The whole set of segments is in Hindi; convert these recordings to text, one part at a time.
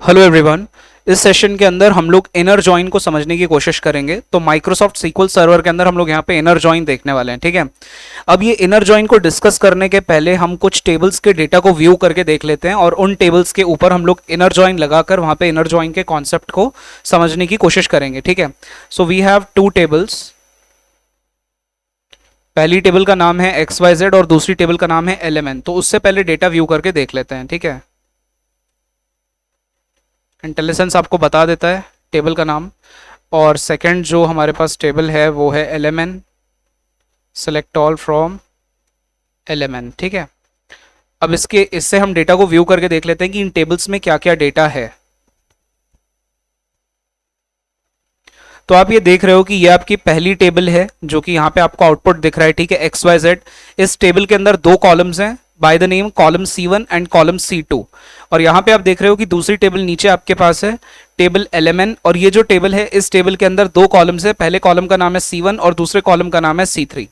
Hello everyone. इस सेशन के अंदर हम लोग इनर जॉइन को समझने की कोशिश करेंगे। तो माइक्रोसॉफ्ट सीक्वल सर्वर के अंदर हम लोग यहाँ पे इनर जॉइन देखने वाले हैं, ठीक है। अब ये इनर जॉइन को डिस्कस करने के पहले हम कुछ टेबल्स के डेटा को व्यू करके देख लेते हैं और उन टेबल्स के ऊपर हम लोग इनर जॉइन लगाकर वहाँ पे इनर जॉइन के कॉन्सेप्ट को समझने की कोशिश करेंगे, ठीक है। So we have two tables. पहली टेबल का नाम है XYZ और दूसरी टेबल का नाम है LMN। तो उससे पहले डेटा व्यू करके देख लेते हैं, ठीक है। इंटेलिजेंस आपको बता देता है टेबल का नाम। और सेकंड जो हमारे पास टेबल है वो है LMN, select all from LMN, ठीक है। अब इससे हम डेटा को व्यू करके देख लेते हैं कि इन टेबल्स में क्या क्या डेटा है। तो आप ये देख रहे हो कि ये आपकी पहली टेबल है जो कि यहाँ पे आपको आउटपुट दिख रहा है, ठीक है, XYZ। इस टेबल के अंदर दो कॉलम्स हैं by the name column C1 and column C2। और यहाँ पे आप देख रहे हो कि दूसरी टेबल नीचे आपके पास है टेबल LMN। और ये जो टेबल है इस टेबल के अंदर दो कॉलम्स है, पहले कॉलम का नाम है C1 और दूसरे कॉलम का नाम है C3।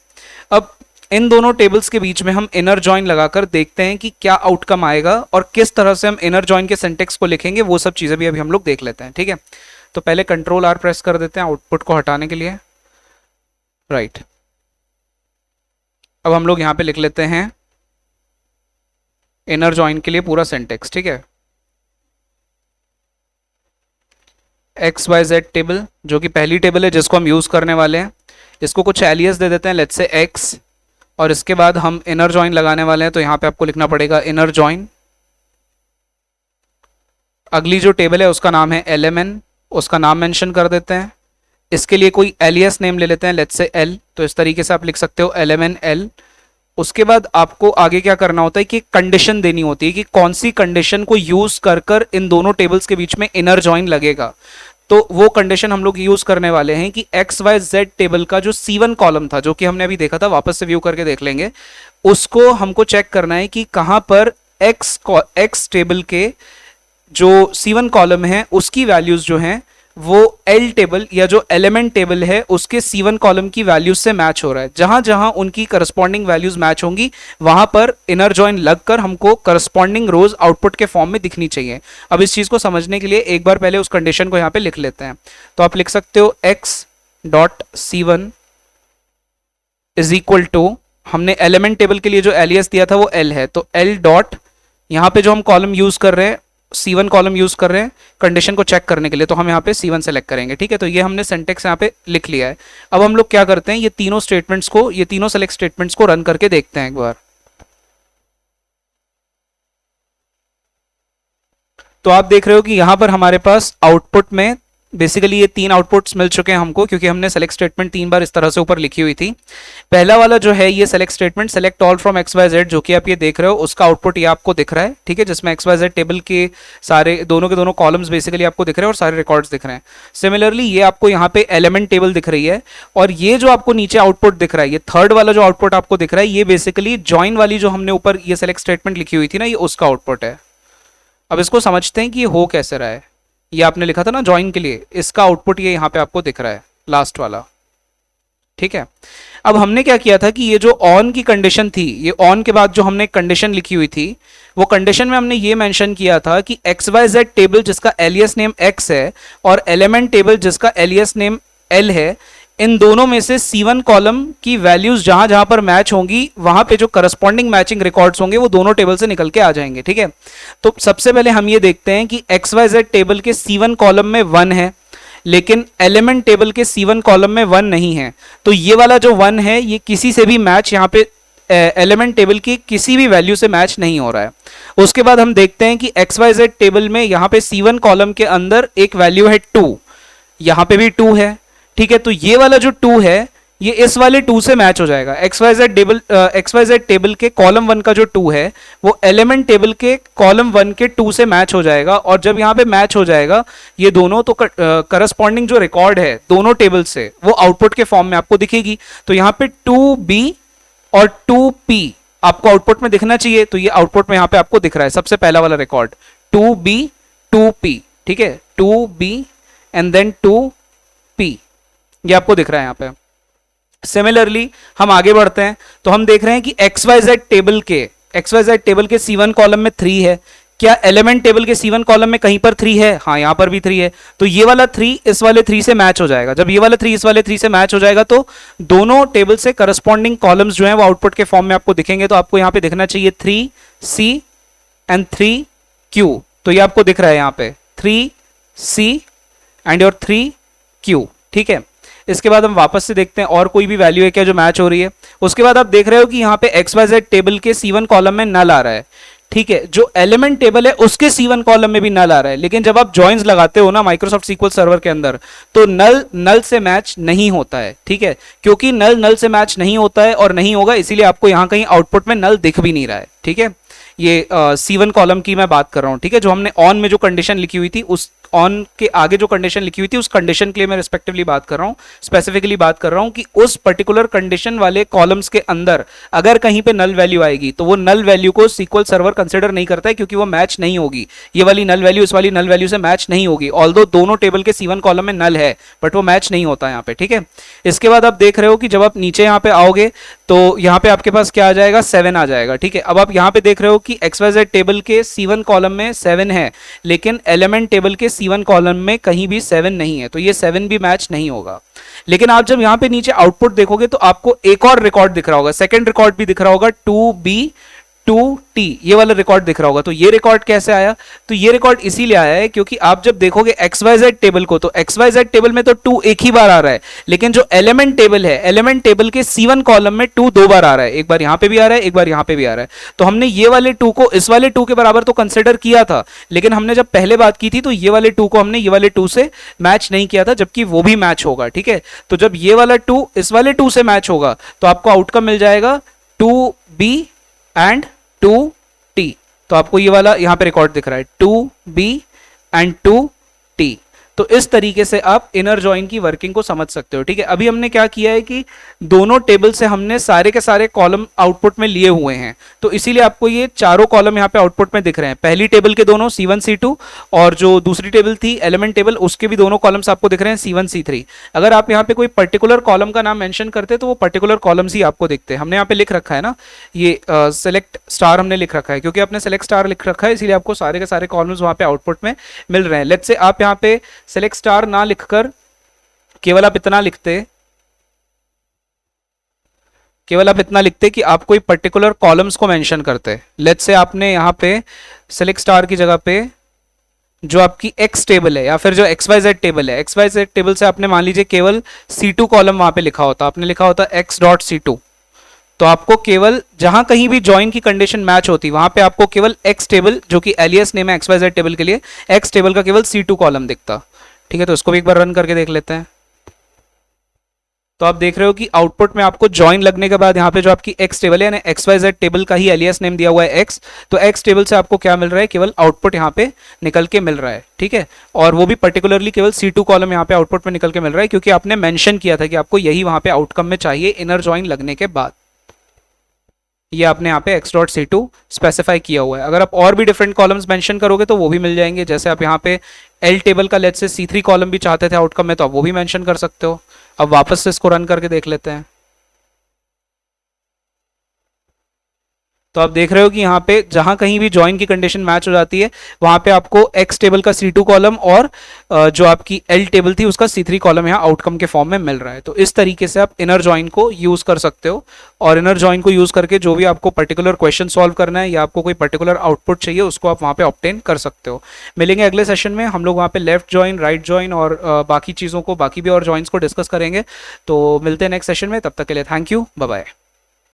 अब इन दोनों टेबल्स के बीच में हम इनर जॉइन लगाकर देखते हैं कि क्या आउटकम आएगा और किस तरह से हम इनर जॉइन के सिंटेक्स को लिखेंगे, वो सब चीजें भी अभी हम लोग देख लेते हैं, ठीक है। तो पहले Ctrl+R प्रेस कर देते हैं आउटपुट को हटाने के लिए, राइट। अब हम लोग यहाँ पे लिख लेते हैं इनर जॉइन के लिए पूरा सिंटेक्स, ठीक है। XYZ टेबल जो कि पहली टेबल है जिसको हम यूज करने वाले हैं, इसको कुछ एलियस दे देते हैं, लेट्स से X। और इसके बाद हम इनर जॉइन लगाने वाले हैं, तो यहाँ पे आपको लिखना पड़ेगा इनर जॉइन। अगली जो टेबल है उसका नाम है LMN, उसका नाम मेंशन कर देते हैं। इसके लिए कोई एलियस नेम ले लेते हैं, लेट्स से L। तो इस तरीके से आप लिख सकते हो LMN L। उसके बाद आपको आगे क्या करना होता है कि कंडीशन देनी होती है कि कौन सी कंडीशन को यूज कर कर इन दोनों टेबल्स के बीच में इनर जॉइन लगेगा। तो वो कंडीशन हम लोग यूज करने वाले हैं कि XYZ टेबल का जो C1 कॉलम था, जो कि हमने अभी देखा था, वापस से व्यू करके देख लेंगे, उसको हमको चेक करना है कि कहां पर X टेबल के जो C1 कॉलम है उसकी वैल्यूज जो हैं वो L टेबल या जो एलिमेंट टेबल है उसके C1 कॉलम की वैल्यूज से मैच हो रहा है। जहां जहां उनकी करस्पॉन्डिंग वैल्यूज मैच होंगी वहां पर इनर जॉइन लगकर हमको करस्पॉन्डिंग रोज आउटपुट के फॉर्म में दिखनी चाहिए। अब इस चीज को समझने के लिए एक बार पहले उस कंडीशन को यहां पे लिख लेते हैं। तो आप लिख सकते हो X.C1 इज इक्वल टू, हमने एलिमेंट टेबल के लिए जो एलियस दिया था वो L है, तो L डॉट, यहाँ पे जो हम कॉलम यूज कर रहे हैं C1 कॉलम यूज कर रहे हैं कंडीशन को चेक करने के लिए, तो हम यहाँ पे C1 सेलेक्ट करेंगे, ठीक है। तो ये हमने सिंटेक्स यहाँ पे लिख लिया है। अब हम लोग क्या करते हैं, ये तीनों सेलेक्ट स्टेटमेंट्स को रन करके देखते हैं एक बार। तो आप देख रहे हो कि यहां पर हमारे पास आउटपुट में बेसिकली ये तीन आउटपुट्स मिल चुके हैं हमको, क्योंकि हमने सेलेक्ट स्टेटमेंट तीन बार इस तरह से ऊपर लिखी हुई थी। पहला वाला जो है ये select statement select all from XYZ, जो कि आप ये देख रहे हो, उसका आउटपुट ये आपको दिख रहा है, ठीक है, जिसमें XYZ टेबल के सारे दोनों के दोनों कॉलम्स बेसिकली आपको दिख रहे हैं और सारे रिकॉर्ड्स दिख रहे हैं। सिमिलरली ये आपको यहाँ पे एलिमेंट टेबल दिख रही है, और ये जो आपको नीचे आउटपुट दिख रहा है, ये थर्ड वाला जो आउटपुट आपको दिख रहा है, ये बेसिकली जॉइन वाली जो हमने ऊपर ये सेलेक्ट स्टेटमेंट लिखी हुई थी ना, ये उसका आउटपुट है। अब इसको समझते हैं कि ये हो कैसे रहा है। ये आपने लिखा था ना जॉइन के लिए, इसका आउटपुट ये यहाँ पे आपको दिख रहा है, लास्ट वाला, ठीक है। अब हमने क्या किया था कि ये जो ऑन की कंडीशन थी, ये ऑन के बाद जो हमने कंडीशन लिखी हुई थी, वो कंडीशन में हमने ये मेंशन किया था कि XYZ टेबल जिसका एलियस नेम X है और एलिमेंट टेबल जिसका एलियस नेम L है, इन दोनों में से C1 कॉलम की वैल्यूज जहां जहां पर मैच होंगी वहां पे जो करस्पॉन्डिंग मैचिंग रिकॉर्ड्स होंगे वो दोनों टेबल से निकल के आ जाएंगे, ठीक है। तो सबसे पहले हम ये देखते हैं कि XYZ टेबल के C1 कॉलम में 1 है, लेकिन एलिमेंट टेबल के C1 कॉलम में 1 नहीं है। तो ये वाला जो 1 है ये किसी से भी मैच यहाँ पे एलिमेंट टेबल की किसी भी वैल्यू से मैच नहीं हो रहा है। उसके बाद हम देखते हैं कि XYZ टेबल में यहाँ पे C1 कॉलम के अंदर एक वैल्यू है 2, यहाँ पे भी 2 है, ठीक है। तो ये वाला जो 2 है ये इस वाले 2 से मैच हो जाएगा। XYZ टेबल के कॉलम 1 का जो 2 है वो एलिमेंट टेबल के कॉलम 1 के 2 से मैच हो जाएगा, और जब यहाँ पे मैच हो जाएगा ये दोनों, तो करस्पॉन्डिंग जो रिकॉर्ड है दोनों टेबल से वो आउटपुट के फॉर्म में आपको दिखेगी। तो यहाँ पे 2B और 2P आपको आउटपुट में दिखना चाहिए, तो ये आउटपुट में यहाँ पे आपको दिख रहा है सबसे पहला वाला रिकॉर्ड 2B 2P, ठीक है, 2B एंड देन 2P, ये आपको दिख रहा है यहाँ पे। सिमिलरली हम आगे बढ़ते हैं तो हम देख रहे हैं कि XYZ टेबल के C1 कॉलम में 3 है, क्या एलिमेंट टेबल के C1 कॉलम में कहीं पर 3 है? हाँ, यहां पर भी 3 है, तो ये वाला 3 इस वाले 3 से मैच हो जाएगा। जब ये वाला 3 इस वाले 3 से मैच हो जाएगा तो दोनों टेबल से करस्पॉन्डिंग कॉलम्स जो हैं वो आउटपुट के फॉर्म में आपको दिखेंगे। तो आपको यहां पे दिखना चाहिए 3C एंड 3Q। तो ये आपको दिख रहा है यहां पे 3C एंड योर 3Q, ठीक है। इसके बाद हम वापस से देखते हैं और कोई भी वैल्यू है क्या जो मैच हो रही है। उसके बाद आप देख रहे हो कि यहाँ पे XYZ टेबल के C1 कॉलम में नल आ रहा है, ठीक है। जो एलिमेंट टेबल है उसके C1 कॉलम में भी नल आ रहा है, लेकिन जब आप जॉइंस लगाते हो ना माइक्रोसॉफ्ट सीक्वल सर्वर के अंदर तो नल से मैच नहीं होता है, ठीक है। क्योंकि नल से मैच नहीं होता है और नहीं होगा, इसीलिए आपको यहां कहीं आउटपुट में नल दिख भी नहीं रहा है, ठीक है। ये C1 कॉलम की मैं बात कर रहा हूं, ठीक है। जो हमने ऑन में जो कंडीशन लिखी हुई थी, उस ऑन के आगे जो कंडीशन लिखी हुई थी उस कंडीशन के लिए मैं रिस्पेक्टिवली बात कर रहा हूं, स्पेसिफिकली बात कर रहा हूं कि उस पर्टिकुलर कंडीशन वाले कॉलम्स के अंदर अगर कहीं पे नल वैल्यू आएगी तो वो नल वैल्यू को सीक्वल सर्वर कंसिडर नहीं करता है, क्योंकि वो मैच नहीं होगी। ये वाली नल वैल्यू इस वाली नल वैल्यू से मैच नहीं होगी, ऑल्दो दोनों टेबल के C1 कॉलम में नल है, बट वो मैच नहीं होता यहाँ पे, ठीक है। इसके बाद आप देख रहे हो कि जब आप नीचे यहाँ पे आओगे तो यहाँ पे आपके पास क्या आ जाएगा, 7 आ जाएगा, ठीक है। अब आप यहाँ पे देख रहे हो कि XYZ टेबल के C1 कॉलम में 7 है, लेकिन एलिमेंट टेबल के C1 कॉलम में कहीं भी 7 नहीं है, तो ये 7 भी मैच नहीं होगा। लेकिन आप जब यहां पे नीचे आउटपुट देखोगे तो आपको एक और रिकॉर्ड दिख रहा होगा, सेकंड रिकॉर्ड भी दिख रहा होगा 2B2T, ये वाला रिकॉर्ड दिख रहा होगा। तो ये रिकॉर्ड कैसे आया? तो ये रिकॉर्ड इसीलिए आया है क्योंकि आप जब देखोगे XYZ टेबल को तो XYZ टेबल में तो 2 एक ही बार आ रहा है, लेकिन जो एलिमेंट टेबल है, एलिमेंट टेबल के C1 कॉलम में 2 2 बार आ रहा है, एक बार यहां पे भी आ रहा है, एक बार यहां पे भी आ रहा है। तो हमने ये वाले 2 को इस वाले 2 के बराबर तो कंसिडर किया था, लेकिन हमने जब पहले बात की थी तो ये वाले 2 को हमने ये वाले 2 से मैच नहीं किया था, जबकि वो भी मैच होगा, ठीक है। तो जब ये वाला 2 इस वाले 2 से मैच होगा तो आपको आउटकम मिल जाएगा 2B एंड 2T। तो आपको ये वाला यहां पे रिकॉर्ड दिख रहा है 2B एंड 2T। तो इस तरीके से आप इनर जॉइन की वर्किंग को समझ सकते हो, ठीक है। अभी हमने क्या किया है कि दोनों टेबल से हमने सारे के सारे कॉलम आउटपुट में लिए हुए हैं, तो इसीलिए आपको ये चारों कॉलम यहाँ पे आउटपुट में दिख रहे हैं। पहली टेबल के दोनों C1 C2 और जो दूसरी टेबल थी एलिमेंट टेबल उसके भी दोनों कॉलम्स आपको दिख रहे हैं C1 C3। अगर आप यहाँ पे कोई पर्टिकुलर कॉलम का नाम मेंशन करते तो वो पर्टिकुलर कॉलम्स ही आपको दिखते हैं। हमने यहाँ पे लिख रखा है ना, ये सेलेक्ट स्टार हमने लिख रखा है, क्योंकि आपने सेलेक्ट स्टार लिख रखा है इसीलिए आपको सारे के सारे कॉलम्स वहाँ पे आउटपुट में मिल रहे हैं। लेट्स से आप यहाँ पे सेलेक्ट स्टार ना लिखकर केवल आप इतना लिखते कि आप कोई पर्टिकुलर कॉलम्स को मेंशन करते। लेट्स से आपने यहाँ पे सेलेक्ट स्टार की जगह पे जो आपकी X टेबल है या फिर जो XYZ टेबल है, XYZ टेबल से आपने मान लीजिए केवल C2 कॉलम वहां पे लिखा होता, आपने लिखा होता X.C2, तो आपको केवल जहां कहीं भी ज्वाइन की कंडीशन मैच होती वहां पे आपको केवल X टेबल, जो कि एलियस नेम है XYZ टेबल के लिए, X टेबल का केवल C2 कॉलम दिखता, ठीक है। तो इसको भी एक बार रन करके देख लेते हैं। तो आप देख रहे हो कि आउटपुट में आपको ज्वाइन लगने के बाद यहाँ पे जो आपकी X टेबल है, यानी XYZ टेबल का ही एलियस नेम दिया हुआ है X, तो X टेबल से आपको क्या मिल रहा है, केवल आउटपुट यहाँ पे निकल के मिल रहा है, ठीक है। और वो भी पर्टिकुलरली केवल C2 कॉलम यहाँ पे आउटपुट में निकल के मिल रहा है, क्योंकि आपने मेंशन किया था कि आपको यही वहां पे आउटकम में चाहिए इनर ज्वाइन लगने के बाद। ये आपने यहाँ पे X.C2 स्पेसिफाई किया हुआ है। अगर आप और भी डिफरेंट कॉलम्स मेंशन करोगे तो वो भी मिल जाएंगे। जैसे आप यहाँ पे L टेबल का लेट्स से C3 कॉलम भी चाहते थे आउटकम में, तो आप वो भी मेंशन कर सकते हो। अब वापस से इसको रन करके देख लेते हैं। तो आप देख रहे हो कि यहाँ पे जहां कहीं भी ज्वाइन की कंडीशन मैच हो जाती है वहां पे आपको X टेबल का C2 कॉलम और जो आपकी L टेबल थी उसका C3 कॉलम यहाँ आउटकम के फॉर्म में मिल रहा है। तो इस तरीके से आप इनर ज्वाइन को यूज कर सकते हो, और इनर ज्वाइन को यूज करके जो भी आपको पर्टिकुलर क्वेश्चन सॉल्व करना है या आपको कोई पर्टिकुलर आउटपुट चाहिए उसको आप वहाँ पे ऑब्टेन कर सकते हो। मिलेंगे अगले सेशन में, हम लोग वहाँ पे लेफ्ट ज्वाइन, राइट ज्वाइन और बाकी चीज़ों को, बाकी भी और ज्वाइंस को डिस्कस करेंगे। तो मिलते हैं नेक्स्ट सेशन में, तब तक के लिए थैंक यू, बाय बाय।